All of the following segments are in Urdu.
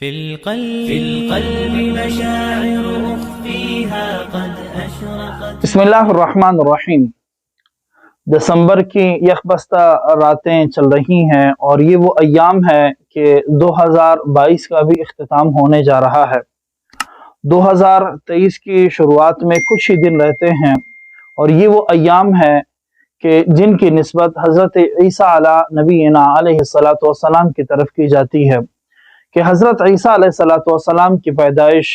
في القلب مشاعر أخفيها قد أشرقت. بسم اللہ الرحمن الرحیم. دسمبر کی یکبستہ راتیں چل رہی ہیں اور یہ وہ ایام ہے کہ 2022 کا بھی اختتام ہونے جا رہا ہے. 2023 کی شروعات میں کچھ ہی دن رہتے ہیں اور یہ وہ ایام ہے کہ جن کی نسبت حضرت عیسیٰ علیہ نبینا علیہ السلام کی طرف کی جاتی ہے کہ حضرت عیسیٰ علیہ السلام کی پیدائش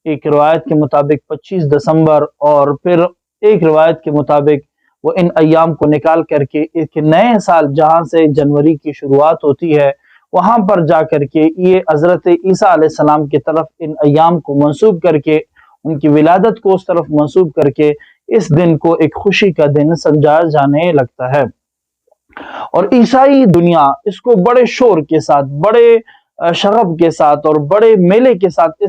ایک روایت کے مطابق 25 دسمبر اور پھر ایک روایت کے مطابق وہ ان ایام کو نکال کر کے ایک نئے سال جہاں سے جنوری کی شروعات ہوتی ہے وہاں پر جا کر کے یہ حضرت عیسیٰ علیہ السلام کی طرف ان ایام کو منسوب کر کے ان کی ولادت کو اس طرف منسوب کر کے اس دن کو ایک خوشی کا دن سمجھا جانے لگتا ہے. اور عیسائی دنیا اس کو بڑے شور کے ساتھ، بڑے شغب کے ساتھ اور بڑے میلے کے ساتھ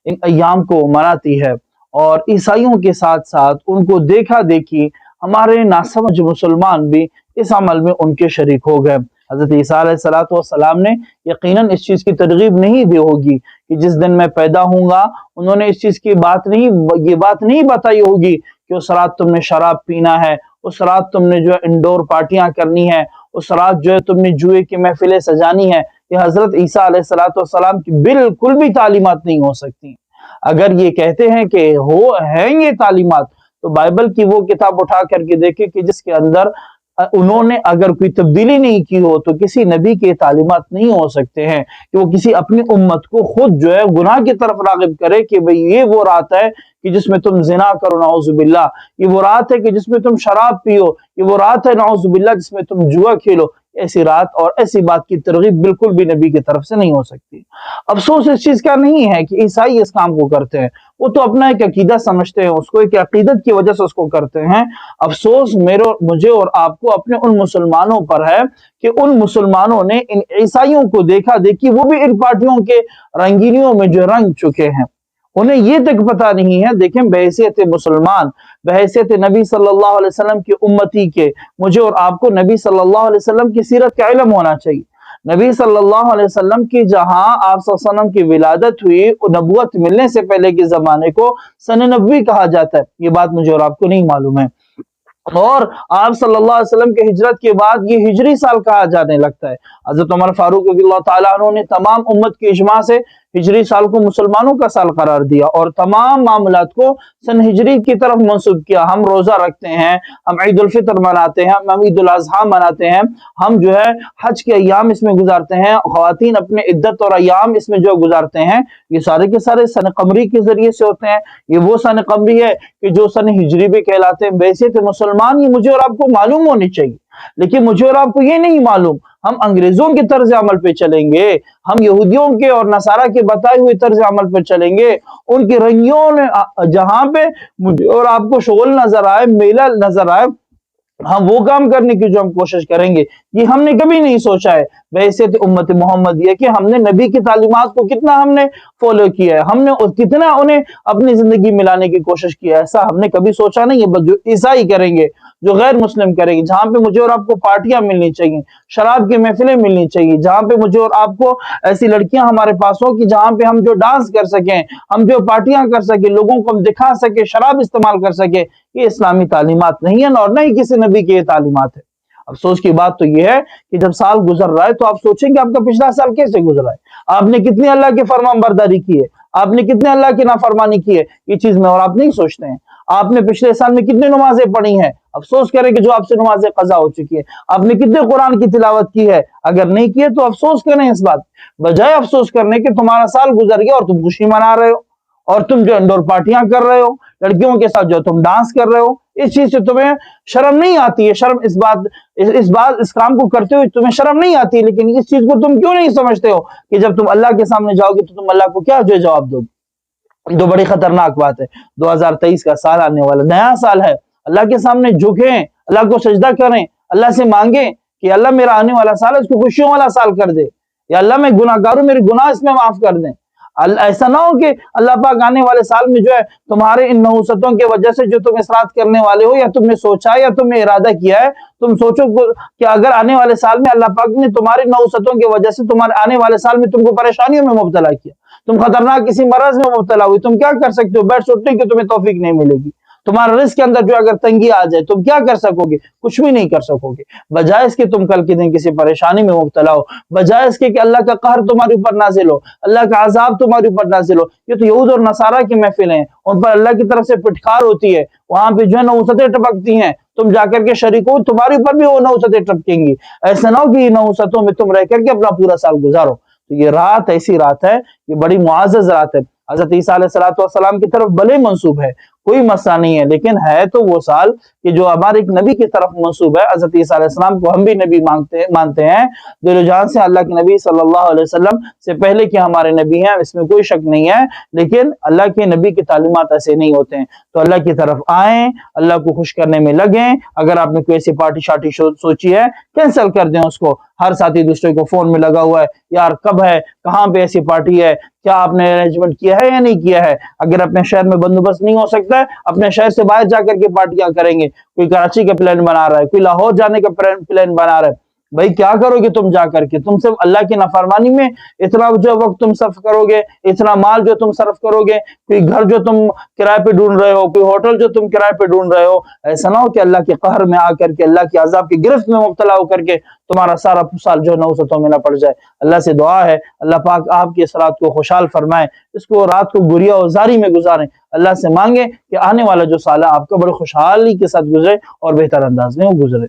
ان ایام کو مناتی ہے. اور عیسائیوں کے ساتھ ساتھ ان کو دیکھا دیکھی ہمارے ناسمجھ مسلمان بھی اس عمل میں ان کے شریک ہو گئے. حضرت عیسیٰ علیہ السلام نے یقیناً اس چیز کی ترغیب نہیں دی ہوگی کہ جس دن میں پیدا ہوں گا انہوں نے اس چیز کی یہ بات نہیں بتائی ہوگی کہ اس رات تم نے شراب پینا ہے، اس رات تم نے جو ہے انڈور پارٹیاں کرنی ہے، اس رات جو ہے تم نے جوئے کی محفلیں سجانی ہے. یہ حضرت عیسیٰ علیہ السلام کی بالکل بھی تعلیمات نہیں ہو سکتی. اگر یہ کہتے ہیں کہ ہیں یہ تعلیمات تو بائبل کی وہ کتاب اٹھا کر کے دیکھیں کہ جس کے اندر انہوں نے اگر کوئی تبدیلی نہیں کی ہو تو کسی نبی کے تعلیمات نہیں ہو سکتے ہیں کہ وہ کسی اپنی امت کو خود جو ہے گناہ کی طرف راغب کرے کہ بھئی یہ وہ رات ہے کہ جس میں تم زنا کرو نعوذ باللہ، یہ وہ رات ہے کہ جس میں تم شراب پیو، یہ وہ رات ہے نعوذ باللہ جس میں تم جوا کھیلو. ایسی رات اور ایسی بات کی ترغیب بالکل بھی نبی کی طرف سے نہیں ہو سکتی. افسوس اس چیز کا نہیں ہے کہ عیسائی اس کام کو کرتے ہیں، وہ تو اپنا ایک عقیدہ سمجھتے ہیں، اس کو ایک عقیدت کی وجہ سے اس کو کرتے ہیں. افسوس مجھے اور آپ کو اپنے ان مسلمانوں پر ہے کہ ان مسلمانوں نے ان عیسائیوں کو دیکھا دیکھی وہ بھی ان پارٹیوں کے رنگینیوں میں جو رنگ چکے ہیں. انہیں یہ تک پتہ نہیں ہے. دیکھیں بحیثیت مسلمان، بحیثیت نبی صلی اللہ علیہ وسلم کی امتی کے، مجھے اور آپ کو نبی صلی اللہ علیہ وسلم کی سیرت کا علم ہونا چاہیے. نبی صلی اللہ علیہ وسلم کی جہاں آپ صلی اللہ علیہ وسلم کی ولادت ہوئی، نبوت ملنے سے پہلے کے زمانے کو سن نبوی کہا جاتا ہے. یہ بات مجھے اور آپ کو نہیں معلوم ہے. اور آپ صلی اللہ علیہ وسلم کے ہجرت کے بعد یہ ہجری سال کہا جانے لگتا ہے. حضرت عمر فاروق رضی اللہ تعالیٰ عنہ نے تمام امت کے اجماع سے ہجری سال کو مسلمانوں کا سال قرار دیا اور تمام معاملات کو سن ہجری کی طرف منسوب کیا. ہم روزہ رکھتے ہیں، ہم عید الفطر مناتے ہیں، ہم عید الاضحیٰ مناتے ہیں، ہم جو ہے حج کے ایام اس میں گزارتے ہیں، خواتین اپنے عدت اور ایام اس میں جو گزارتے ہیں یہ سارے کے سارے سن قمری کے ذریعے سے ہوتے ہیں. یہ وہ سن قمری ہے کہ جو سن ہجری بھی کہلاتے ہیں. بحیثیت مسلمان یہ مجھے اور آپ کو معلوم ہونی چاہیے، لیکن مجھے اور آپ کو یہ نہیں معلوم. ہم انگریزوں کے طرز عمل پہ چلیں گے، ہم یہودیوں کے اور نصارہ کے بتائے ہوئے طرز عمل پہ چلیں گے. ان کی رنگیوں نے جہاں پہ مجھے اور آپ کو شغل نظر آئے، میلہ نظر آئے، ہم وہ کام کرنے کی جو ہم کوشش کریں گے یہ ہم نے کبھی نہیں سوچا ہے. بحیثیت امت محمد یہ کہ ہم نے نبی کی تعلیمات کو کتنا ہم نے فالو کیا ہے، ہم نے کتنا انہیں اپنی زندگی ملانے کی کوشش کی ہے، ایسا ہم نے کبھی سوچا نہیں ہے. بس جو عیسائی کریں گے، جو غیر مسلم کریں گے، جہاں پہ مجھے اور آپ کو پارٹیاں ملنی چاہیے، شراب کی محفلیں ملنی چاہیے، جہاں پہ مجھے اور آپ کو ایسی لڑکیاں ہمارے پاس ہوں کہ جہاں پہ ہم جو ڈانس کر سکیں، ہم جو پارٹیاں کر سکیں، لوگوں کو ہم دکھا سکیں، شراب استعمال کر سکیں، یہ اسلامی تعلیمات نہیں ہیں اور نہ ہی کسی نبی کی یہ تعلیمات ہے. افسوس کی بات تو یہ ہے کہ جب سال گزر رہا ہے تو آپ سوچیں کہ آپ کا پچھلا سال کیسے گزرا ہے، آپ نے کتنی اللہ کی فرمان برداری کی ہے، آپ نے کتنے اللہ کی نافرمانی کی ہے. یہ چیز میں اور آپ نہیں سوچتے ہیں. آپ نے پچھلے سال میں کتنی نمازیں پڑھی ہیں، افسوس کریں کہ جو آپ سے نمازیں قضا ہو چکی ہے. آپ نے کتنے قرآن کی تلاوت کی ہے، اگر نہیں کی ہے تو افسوس کریں اس بات، بجائے افسوس کرنے کہ تمہارا سال گزر گیا اور تم خوشی منا رہے ہو اور تم جو انڈور پارٹیاں کر رہے ہو، لڑکیوں کے ساتھ جو تم ڈانس کر رہے ہو. اس چیز سے تمہیں شرم نہیں آتی ہے. شرم اس کام کو کرتے ہوئے تمہیں شرم نہیں آتی، لیکن اس چیز کو تم کیوں نہیں سمجھتے ہو کہ جب تم اللہ کے سامنے جاؤ گے تو تم اللہ کو کیا جو جواب دو گے. تو بڑی خطرناک بات ہے. 2023 کا سال آنے والا نیا سال ہے. اللہ کے سامنے جھکیں، اللہ کو سجدہ کریں، اللہ سے مانگیں کہ اللہ میرا آنے والا سال ہے اس کو خوشیوں والا سال کر دے، یا اللہ میں گناہ گار ہوں، میرے گناہ اس میں معاف کر دیں. ایسا نہ ہو کہ اللہ پاک آنے والے سال میں جو ہے تمہارے ان نحوستوں کی وجہ سے جو تم اصرار کرنے والے ہو، یا تم نے سوچا یا تم نے ارادہ کیا ہے، تم سوچو کہ اگر آنے والے سال میں اللہ پاک نے تمہاری نحوستوں کی وجہ سے تمہارے آنے والے سال میں تم کو پریشانیوں میں مبتلا کیا، تم خطرناک کسی مرض میں مبتلا ہوئی، تم کیا کر سکتے ہو؟ بیٹھ سوچنے کی تمہیں توفیق نہیں ملے گی۔ تمہارا رزق کے اندر جو اگر تنگی آ جائے تم کیا کر سکو گے؟ کچھ بھی نہیں کر سکو گے۔ بجائے اس کے تم کل کے دن کسی پریشانی میں مبتلا ہو، بجائے اس کے کہ اللہ کا قہر تمہارے اوپر نازل ہو، اللہ کا عذاب تمہارے اوپر نازل ہو۔ یہ تو یہود اور نصارہ کی محفلیں ہیں، ان پر اللہ کی طرف سے پٹخار ہوتی ہے، وہاں پہ جو ہے نحوستیں ٹپکتی ہیں، تم جا کر کے شریک ہو، تمہارے اوپر بھی وہ نحوستیں ٹپکیں گی۔ ایسا نہ ہو کہ نحوستوں میں تم رہ کر کے اپنا پورا سال گزارو۔ تو یہ رات ایسی رات ہے، یہ بڑی معزز رات ہے، حضرت عیسیٰ علیہ السلام کی طرف بھلے منسوب ہے، کوئی مسئلہ نہیں ہے، لیکن ہے تو وہ سال کہ جو ہمارے ایک نبی کی طرف منسوب ہے۔ حضرت عیسیٰ علیہ السلام کو ہم بھی نبی مانتے ہیں، دل و جان سے اللہ کے نبی صلی اللہ علیہ وسلم سے پہلے کہ ہمارے نبی ہیں، اس میں کوئی شک نہیں ہے، لیکن اللہ کے نبی کی تعلیمات ایسے نہیں ہوتے ہیں۔ تو اللہ کی طرف آئیں، اللہ کو خوش کرنے میں لگیں۔ اگر آپ نے کوئی ایسی پارٹی شارٹی سوچی ہے، کینسل کر دیں اس کو۔ ہر ساتھی دوسرے کو فون میں لگا ہوا ہے، یار کب ہے، کہاں پہ ایسی پارٹی ہے، کیا آپ نے ارینجمنٹ کیا ہے یا نہیں کیا ہے؟ اگر اپنے شہر میں بندوبست نہیں ہو سکتا ہے، اپنے شہر سے باہر جا کر کے پارٹیاں کریں گے۔ کوئی کراچی کا پلان بنا رہا ہے، کوئی لاہور جانے کا پلان بنا رہا ہے، بھائی کیا کرو گے تم جا کر کے؟ تم صرف اللہ کی نافرمانی میں اتنا جو وقت تم صرف کرو گے، اتنا مال جو تم صرف کرو گے، کوئی گھر جو تم کرائے پہ ڈھونڈ رہے ہو، کوئی ہوٹل جو تم کرائے پہ ڈھونڈ رہے ہو، ایسا نہ ہو کہ اللہ کے قہر میں آ کر کے، اللہ کے عذاب کی گرفت میں مبتلا ہو کر کے تمہارا سارا سال جو نحوستوں میں نہ پڑ جائے۔ اللہ سے دعا ہے اللہ پاک آپ کی اس رات کو خوشحال فرمائے، اس کو رات کو گریا و زاری میں گزاریں۔ اللہ سے مانگیں کہ آنے والا جو سال ہے آپ کا بڑے خوشحالی کے ساتھ گزرے اور بہتر انداز میں وہ گزرے۔